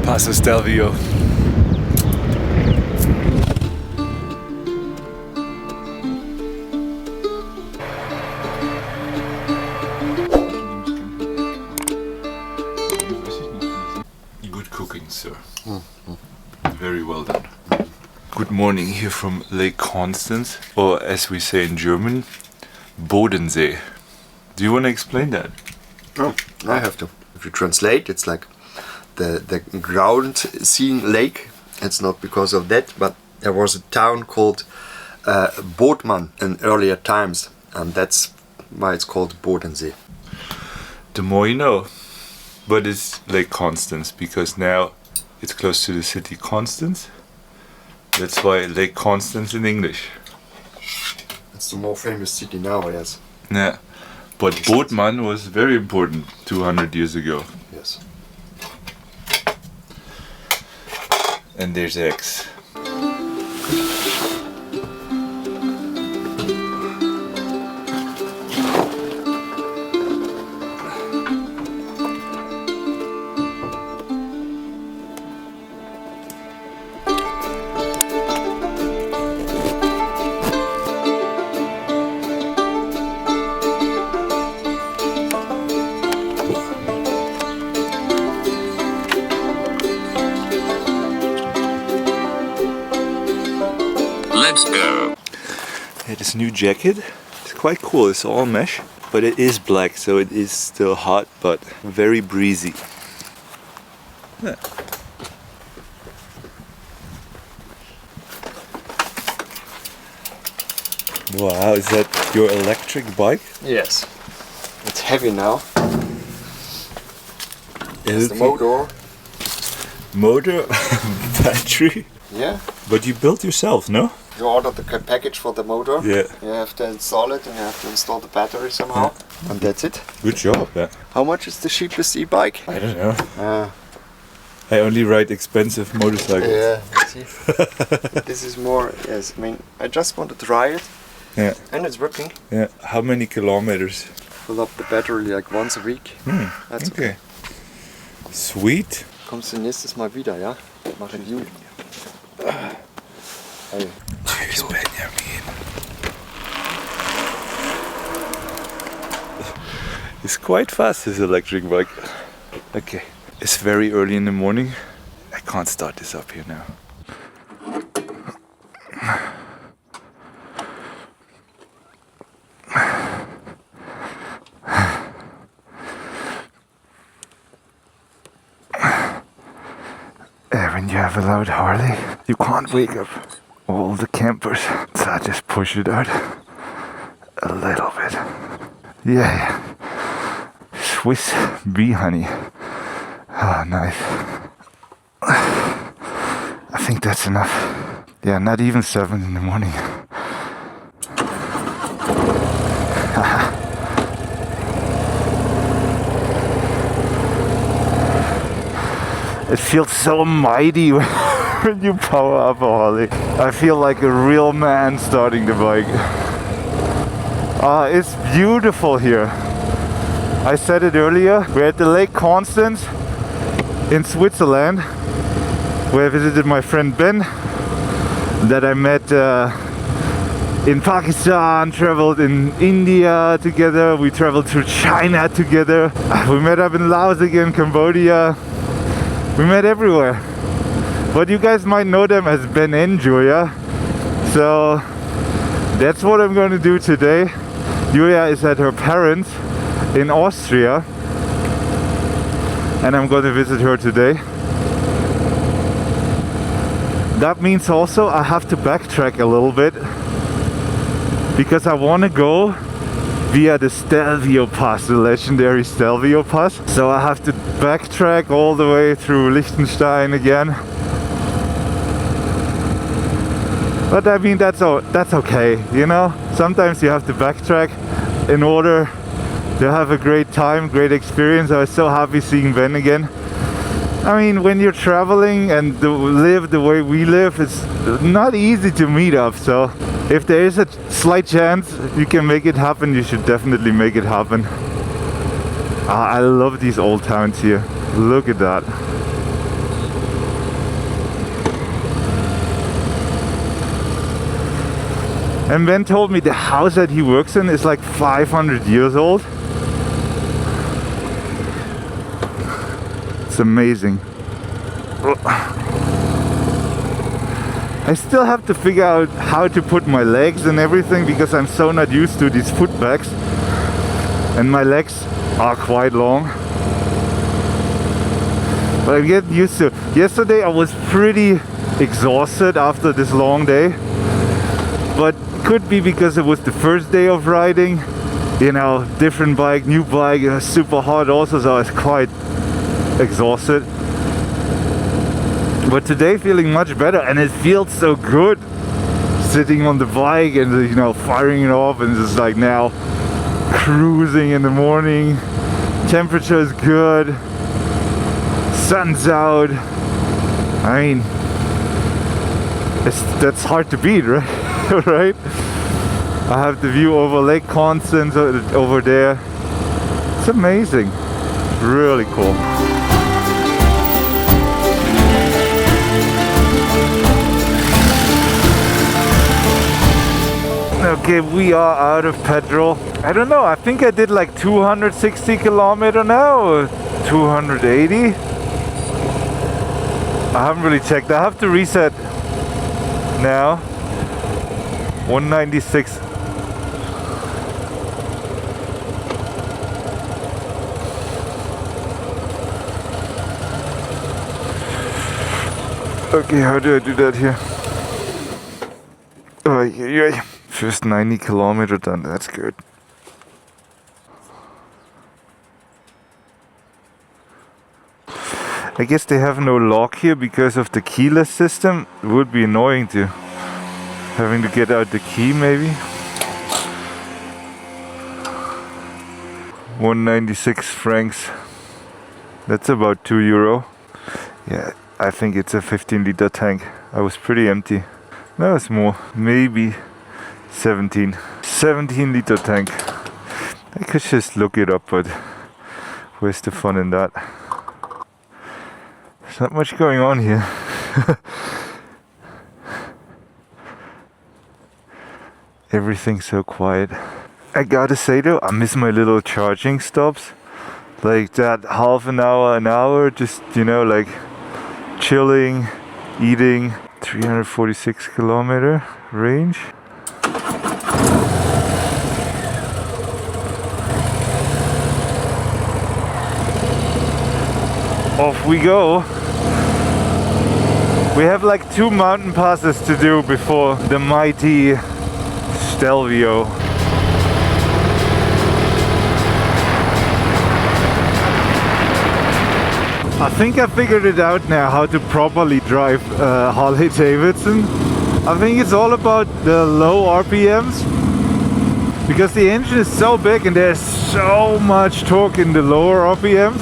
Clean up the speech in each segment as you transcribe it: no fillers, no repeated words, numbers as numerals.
Passo Stelvio. Good cooking, sir. Very well done. Good morning here from Lake Constance, or as we say in German, Bodensee. Do you want to explain that? Oh, I have to. If you translate, it's like the ground seeing lake. It's not because of that, but there was a town called Bootmann in earlier times, and that's why it's called Bodensee. The more you know. But it's Lake Constance because now it's close to the city Constance. That's why Lake Constance in English. It's the more famous city now, yes. Yeah. But Bootmann was very important 200 years ago. Yes. And there's X. Let's go. Yeah, this new jacket is quite cool. It's all mesh, but it is black, so it is still hot, but very breezy. Yeah. Wow, is that your electric bike? Yes. It's heavy now. It's the motor. Motor? Battery? Yeah. But you built yourself, no? You order the package for the motor. Yeah. You have to install it and you have to install the battery somehow. And that's it. Good job, yeah. How much is the cheapest e-bike? I don't know. I only ride expensive motorcycles. Yeah, I see. This is more, yes, I mean, I just want to try it. Yeah. And it's working. Yeah. How many kilometers? Fill up the battery like once a week. That's Okay. Sweet. Kommst du nächstes Mal wieder, ja? Mach in Juli. Hey. Tschüss, Benjamin. It's quite fast, this electric bike. Okay. It's very early in the morning. I can't start this up here now. When you have a loud Harley, you can't wake up all the campers. So I just push it out a little bit. Yeah. Swiss bee honey. Oh, nice. I think that's enough. Yeah, not even 7 in the morning. It feels so mighty when you power up a Harley. I feel like a real man starting the bike. It's beautiful here. I said it earlier, we're at the Lake Constance in Switzerland, where I visited my friend Ben, that I met in Pakistan, traveled in India together, we traveled through China together, we met up in Laos again, Cambodia. We met everywhere, but you guys might know them as Ben and Julia. So that's what I'm going to do today. Julia is at her parents in Austria, and I'm going to visit her today. That means also I have to backtrack a little bit because I want to go via the Stelvio Pass, the legendary Stelvio Pass. So I have to backtrack all the way through Liechtenstein again. But I mean, that's okay, you know? Sometimes you have to backtrack in order to have a great time, great experience. I was so happy seeing Ben again. I mean, when you're traveling and live the way we live, it's not easy to meet up, so if there is a slight chance you can make it happen, you should definitely make it happen. I love these old towns here. Look at that. And Ben told me the house that he works in is like 500 years old. It's amazing. I still have to figure out how to put my legs and everything because I'm so not used to these foot bags. And my legs are quite long. But I'm getting used to it. Yesterday I was pretty exhausted after this long day. But could be because it was the first day of riding. You know, different bike, new bike, it was super hot also, so I was quite exhausted. But today feeling much better, and it feels so good sitting on the bike and, you know, firing it off and just like now cruising in the morning. Temperature is good, sun's out. I mean, that's hard to beat, right? Right? I have the view over Lake Constance over there. It's amazing, really cool. Okay, we are out of petrol. I don't know, I think I did like 260 kilometers now, or 280. I haven't really checked. I have to reset now. 196. Okay, how do I do that here? Oh, yeah. First 90 kilometers done, that's good. I guess they have no lock here because of the keyless system. It would be annoying to having to get out the key maybe. 196 francs. That's about €2. Yeah, I think it's a 15-liter tank. I was pretty empty. No, it's more. Maybe 17 liter tank. I could just look it up, but where's the fun in that? There's not much going on here. Everything's so quiet. I gotta say though, I miss my little charging stops. Like that half an hour, just, you know, like chilling, eating. 346 kilometer range. Off we go. We have like 2 mountain passes to do before the mighty Stelvio. I think I figured it out now how to properly drive Harley-Davidson. I think it's all about the low RPMs because the engine is so big and there's so much torque in the lower RPMs.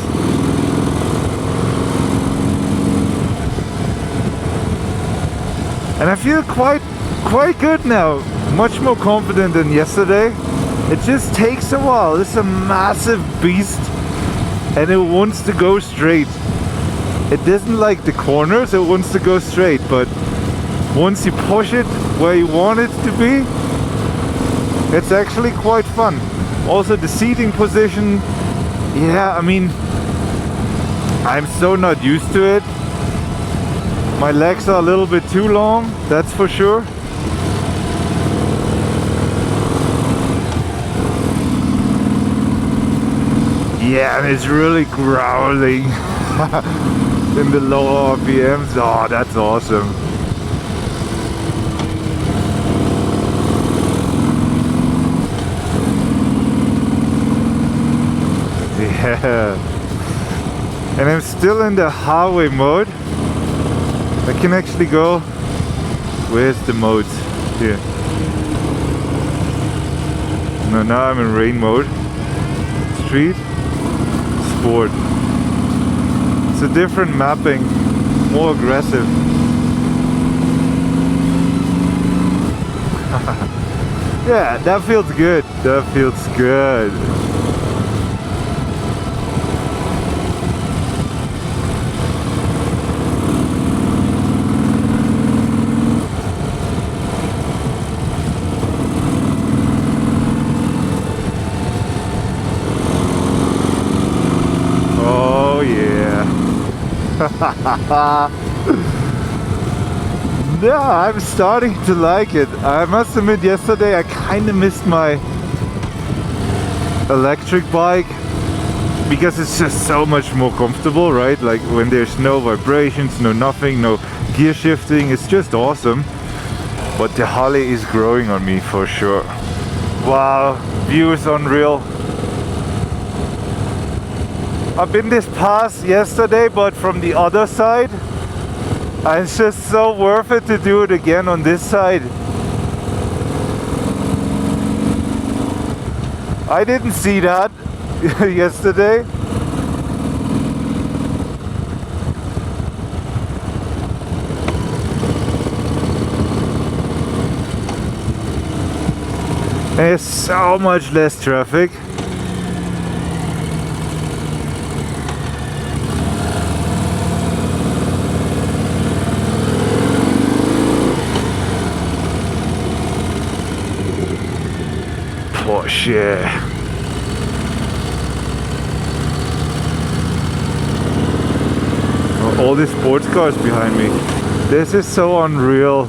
And I feel quite good now, much more confident than yesterday. It just takes a while. It's a massive beast and it wants to go straight. It doesn't like the corners, it wants to go straight, but once you push it where you want it to be, it's actually quite fun. Also the seating position, yeah, I mean, I'm so not used to it. My legs are a little bit too long, that's for sure. Yeah, and it's really growling in the lower RPMs. Oh, that's awesome. Yeah. And I'm still in the highway mode. I can actually go. Where's the modes? Here. No, now I'm in rain mode. Street. Sport. It's a different mapping. More aggressive. Yeah, that feels good. That feels good. Yeah, I'm starting to like it. I must admit, yesterday I kind of missed my electric bike because it's just so much more comfortable, right? Like when there's no vibrations, no nothing, no gear shifting, it's just awesome. But the Harley is growing on me for sure. Wow, view is unreal. I've been this pass yesterday, but from the other side. And it's just so worth it to do it again on this side. I didn't see that yesterday. There's so much less traffic. Porsche. Oh, all these sports cars behind me. This is so unreal.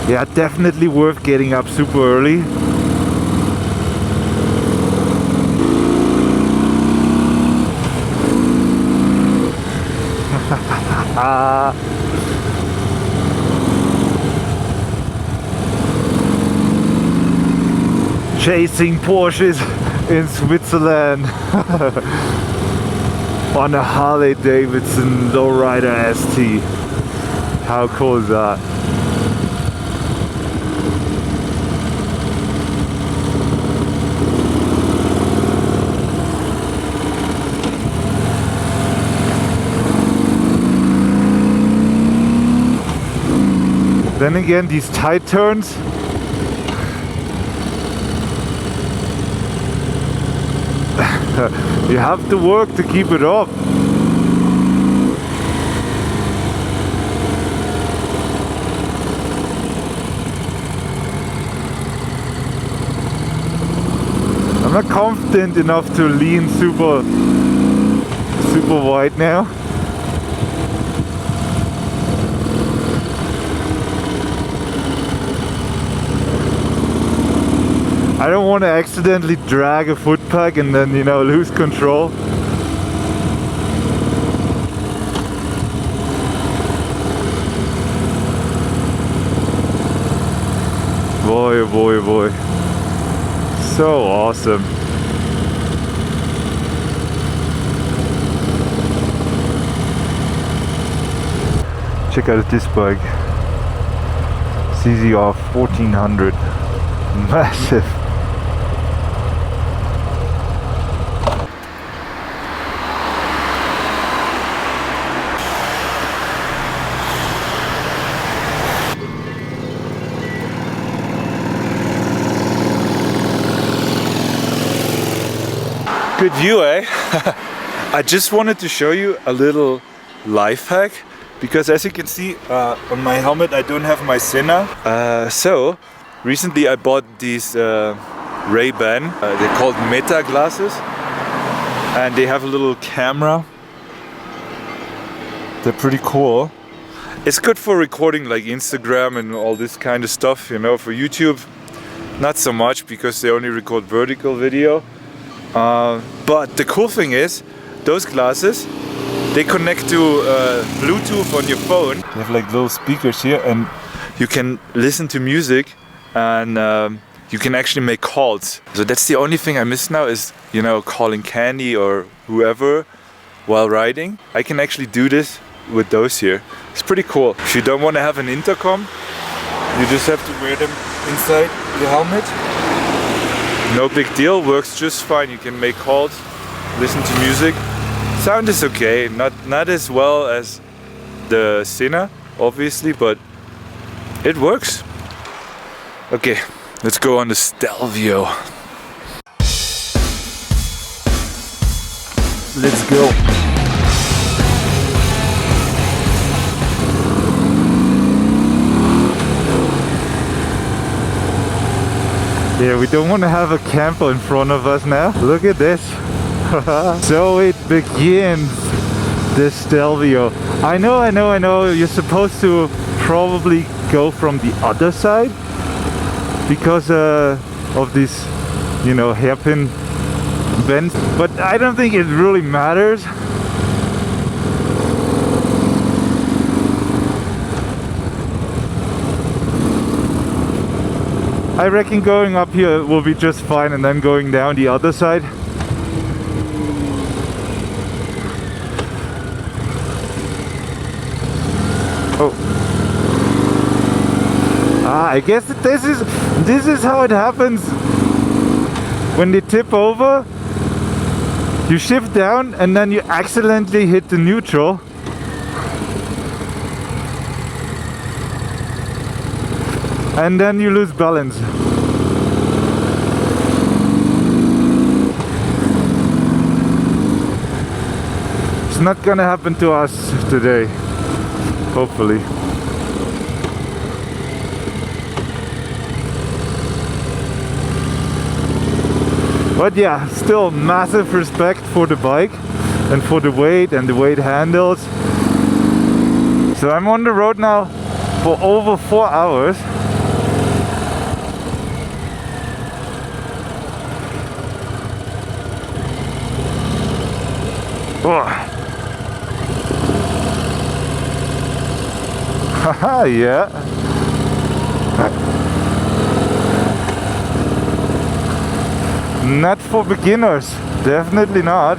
Yeah, definitely worth getting up super early. Chasing Porsches in Switzerland on a Harley-Davidson Low Rider ST. How cool is that? Then again, these tight turns, you have to work to keep it up. I'm not confident enough to lean super wide now. I don't want to accidentally drag a foot peg and then, you know, lose control. Boy, oh boy, oh boy. So awesome. Check out this bike. CZR 1400. Massive. Good view, eh? I just wanted to show you a little life hack because as you can see on my helmet I don't have my Senna. So recently I bought these Ray-Ban, they're called Meta glasses, and they have a little camera. They're pretty cool. It's good for recording like Instagram and all this kind of stuff, you know. For YouTube, not so much because they only record vertical video. But the cool thing is, those glasses, they connect to Bluetooth on your phone. They have like little speakers here and you can listen to music and you can actually make calls. So that's the only thing I miss now is, you know, calling Candy or whoever while riding. I can actually do this with those here. It's pretty cool. If you don't want to have an intercom, you just have to wear them inside the helmet. No big deal, works just fine. You can make calls, listen to music. Sound is okay, not as well as the Senna, obviously, but it works. Okay, let's go on the Stelvio. Let's go. Yeah, we don't want to have a camper in front of us now. Look at this. So it begins, the Stelvio. I know. You're supposed to probably go from the other side because of this, you know, hairpin bend. But I don't think it really matters. I reckon going up here will be just fine, and then going down the other side. Oh. I guess this is how it happens. When they tip over, you shift down and then you accidentally hit the neutral. And then you lose balance. It's not gonna happen to us today, hopefully. But yeah, still massive respect for the bike and for the weight and the weight handles. So I'm on the road now for over 4 hours. Oh. Haha, yeah. Not for beginners, definitely not.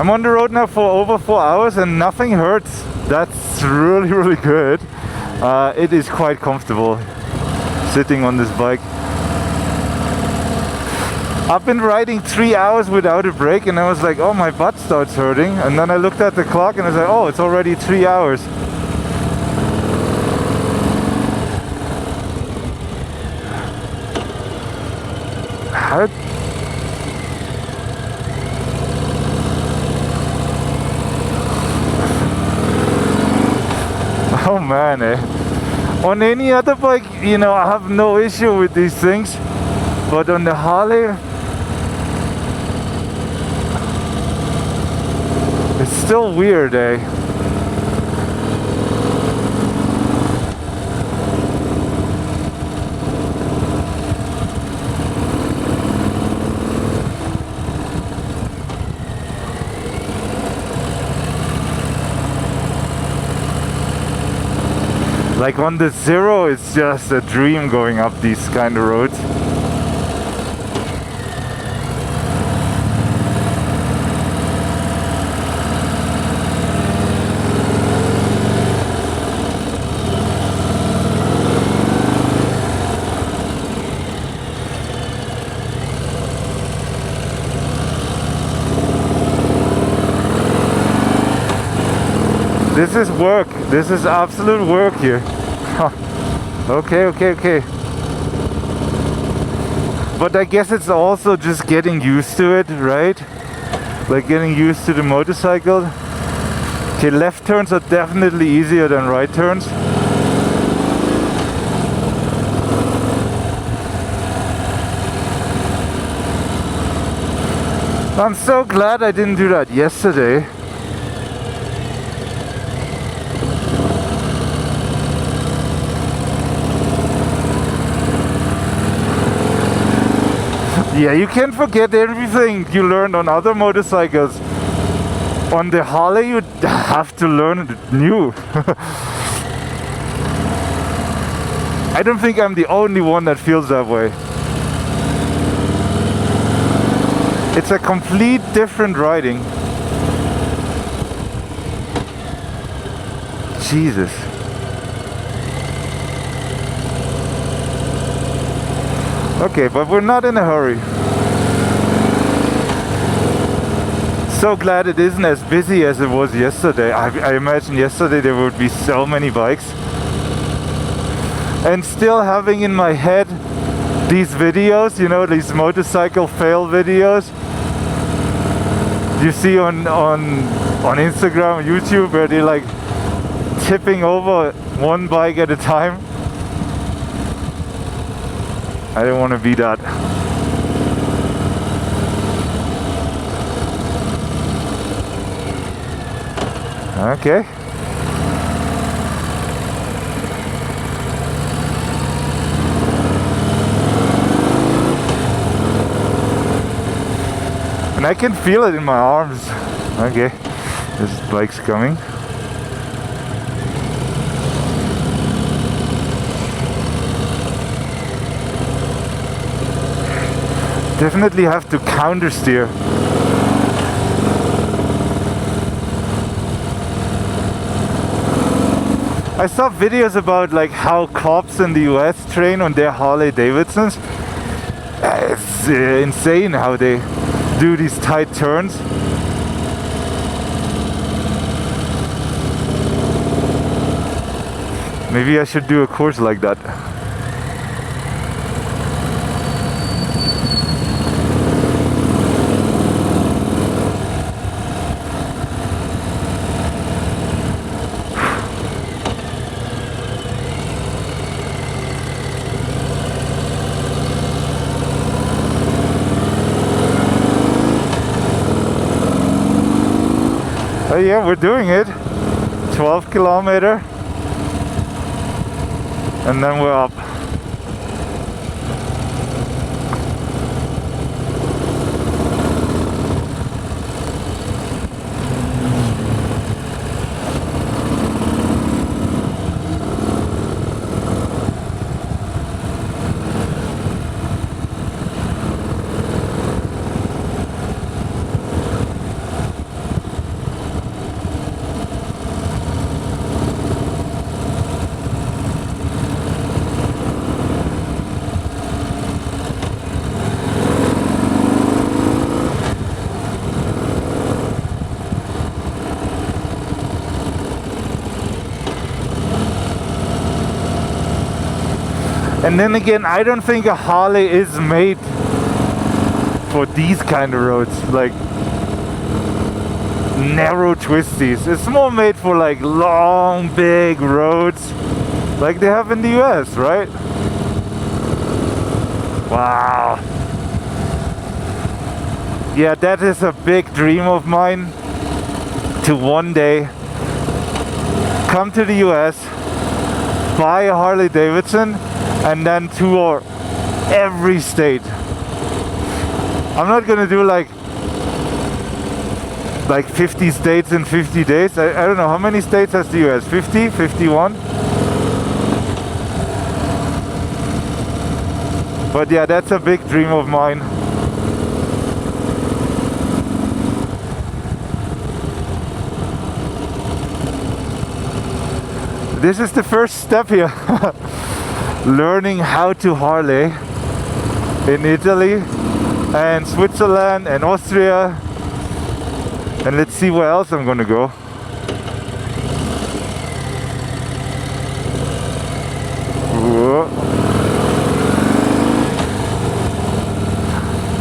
I'm on the road now for over 4 hours and nothing hurts. That's really good. It is quite comfortable sitting on this bike. I've been riding 3 hours without a break and I was like, oh, my butt starts hurting. And then I looked at the clock and I was like, oh, it's already 3 hours. How? Oh man, On any other bike, you know, I have no issue with these things. But on the Harley, it's still weird, Like on the Zero, it's just a dream going up these kind of roads. This is work. This is absolute work here. Okay. But I guess it's also just getting used to it, right? Like getting used to the motorcycle. Okay, left turns are definitely easier than right turns. I'm so glad I didn't do that yesterday. Yeah, you can't forget everything you learned on other motorcycles. On the Harley, you have to learn new. I don't think I'm the only one that feels that way. It's a complete different riding. Jesus. Okay, but we're not in a hurry. So glad it isn't as busy as it was yesterday. I imagine yesterday there would be so many bikes. And still having in my head these videos, you know, these motorcycle fail videos you see on Instagram, YouTube, where they're like, tipping over one bike at a time. I don't want to be that. Okay. And I can feel it in my arms. Okay, this bike's coming. Definitely have to counter steer. I saw videos about like how cops in the US train on their Harley-Davidsons. It's insane how they do these tight turns. Maybe I should do a course like that. Oh yeah, we're doing it. 12 kilometer. And then we're up. And then again, I don't think a Harley is made for these kind of roads, like narrow twisties. It's more made for like long, big roads like they have in the US, right? Wow. Yeah, that is a big dream of mine, to one day come to the US, buy a Harley-Davidson, and then tour every state. I'm not gonna do like 50 states in 50 days. I don't know, how many states has the US? 50? 51? But yeah, that's a big dream of mine. This is the first step here. Learning how to Harley in Italy and Switzerland and Austria, and let's see where else I'm gonna go. Whoa.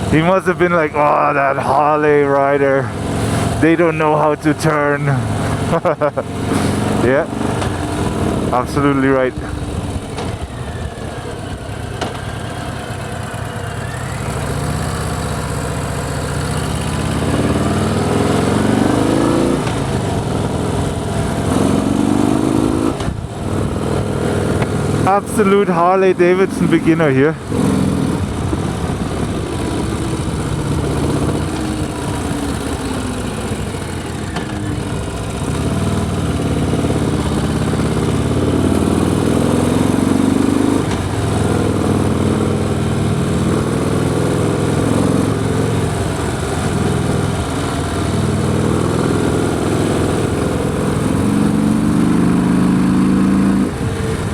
He must have been like, oh, that Harley rider, they don't know how to turn. Yeah, absolutely right. Absolute Harley-Davidson beginner here.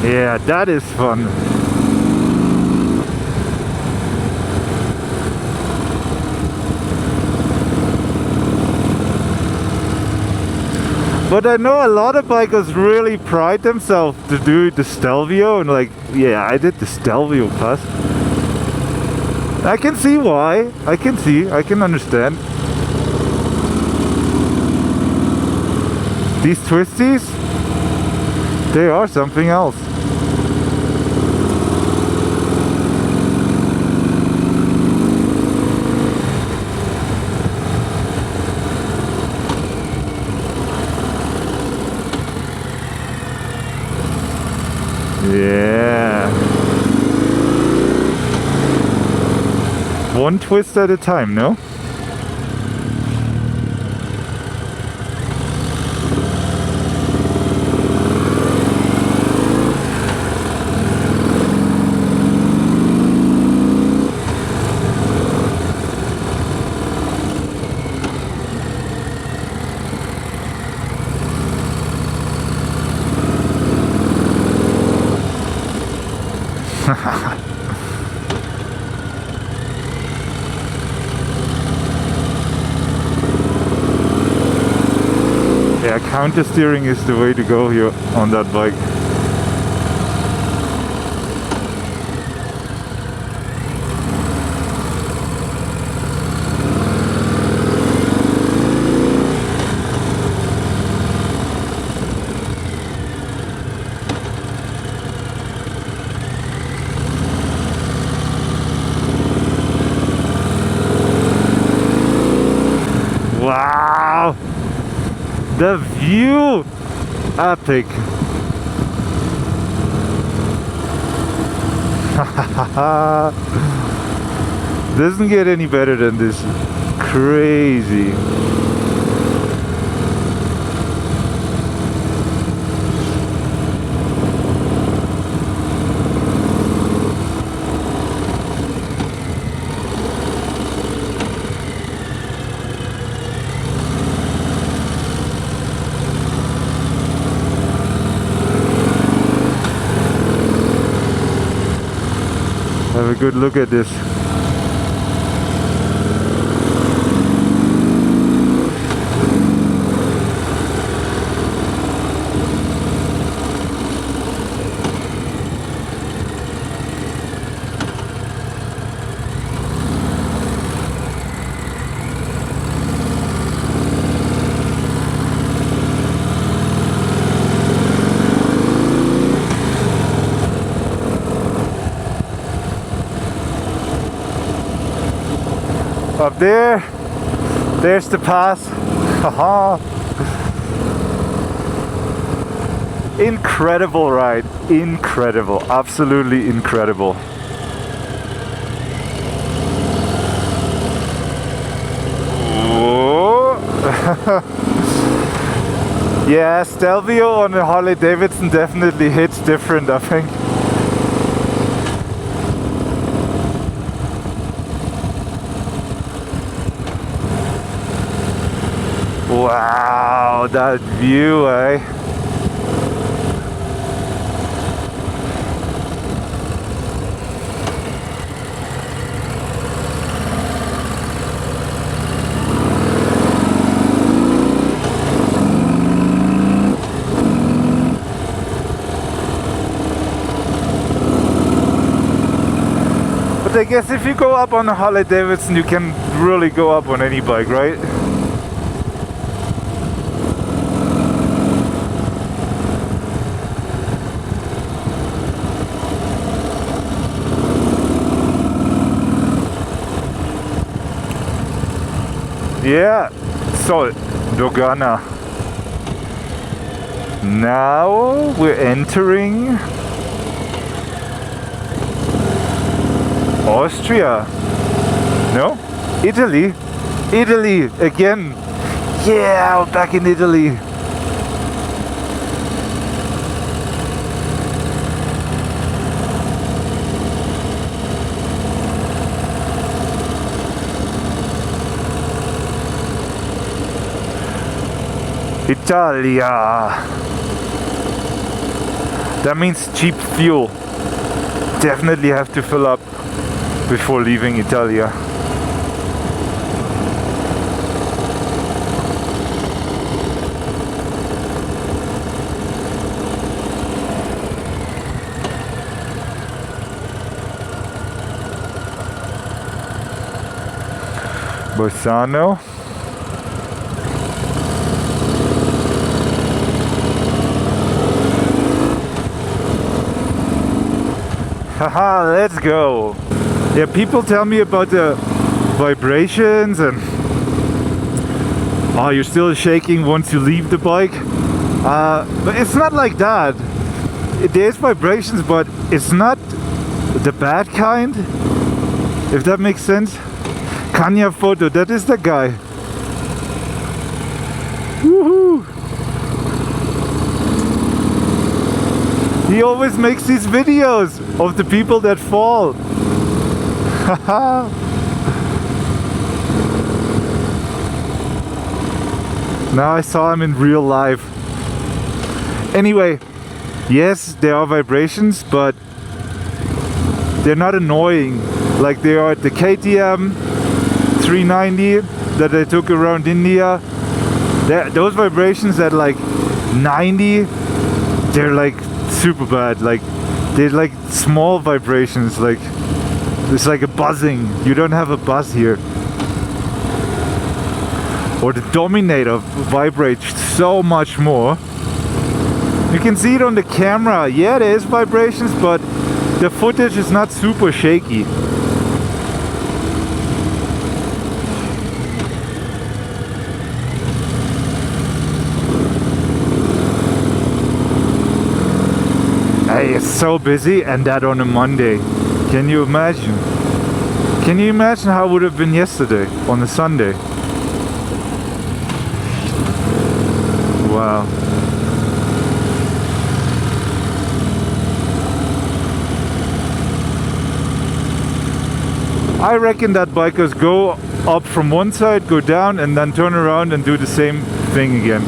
Yeah, that is fun. But I know a lot of bikers really pride themselves to do the Stelvio, and like, yeah, I did the Stelvio Pass. I can see why. I can understand. These twisties, they are something else. Yeah. One twist at a time, no? Yeah, counter steering is the way to go here on that bike. Wow! The view! Epic! Doesn't get any better than this. Crazy. Have a good look at this. Up there, there's the pass. Haha. Incredible ride, incredible, absolutely incredible. Whoa. Yeah, Stelvio on the Harley-Davidson definitely hits different, I think. Wow, that view, eh? But I guess if you go up on a Harley-Davidson, you can really go up on any bike, right? Yeah, so Dogana. Now we're entering Austria. No? Italy. Italy again. Yeah, we're back in Italy. Italia. That means cheap fuel. Definitely have to fill up before leaving Italia. Bolzano. Haha, let's go. Yeah, people tell me about the vibrations and oh, you're still shaking once you leave the bike. But it's not like that. there's vibrations, but it's not the bad kind, if that makes sense. Kanya photo, that is the guy. Woohoo! He always makes these videos of the people that fall. Now I saw him in real life. Anyway, yes, there are vibrations, but they're not annoying like they are at the KTM 390 that I took around India. Those vibrations at like 90, they're like super bad. Like they're like small vibrations, like it's like a buzzing. You don't have a buzz here. Or the Dominator vibrates so much more. You can see it on the camera. Yeah, there is vibrations, but the footage is not super shaky. Hey, it's so busy, and that on a Monday. Can you imagine? Can you imagine how it would have been yesterday on a Sunday? Wow. I reckon that bikers go up from one side, go down, and then turn around and do the same thing again.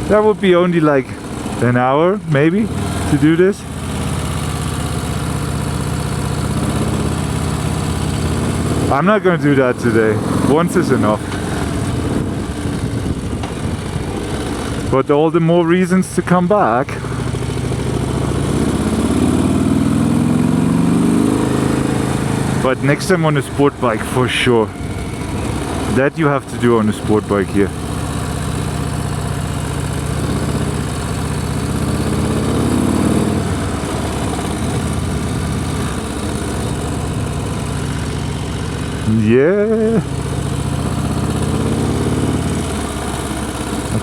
That would be only like an hour, maybe, to do this. I'm not going to do that today. Once is enough. But all the more reasons to come back. But next time on a sport bike for sure. That you have to do on a sport bike here. Yeah.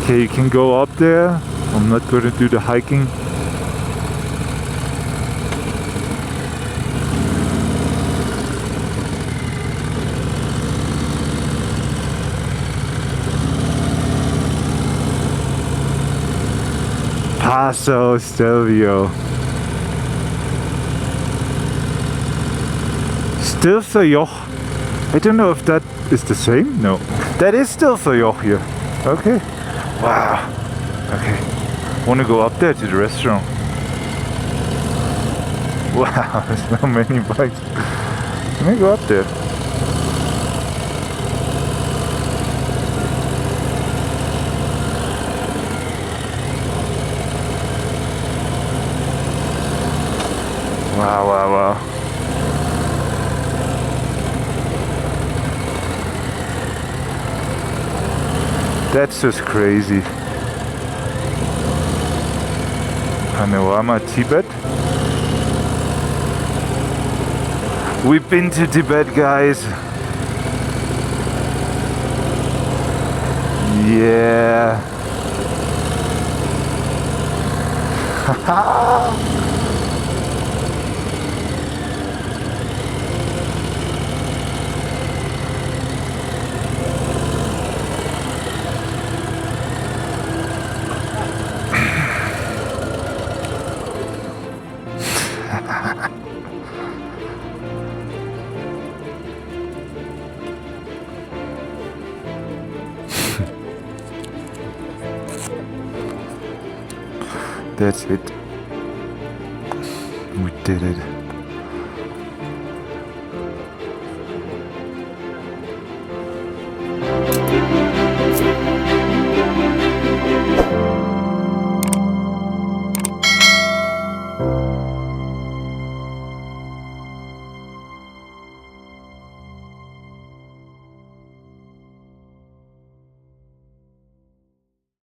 Okay, you can go up there. I'm not going to do the hiking. Passo Stelvio. Stelvio. I don't know if that is the same. No, that is Stelvio here. Okay. Wow. Okay. Want to go up there to the restaurant? Wow, there's so many bikes. Let me go up there. Wow, wow, wow. That's just crazy. Panorama Tibet. We've been to Tibet, guys. Yeah. That's it. We did it.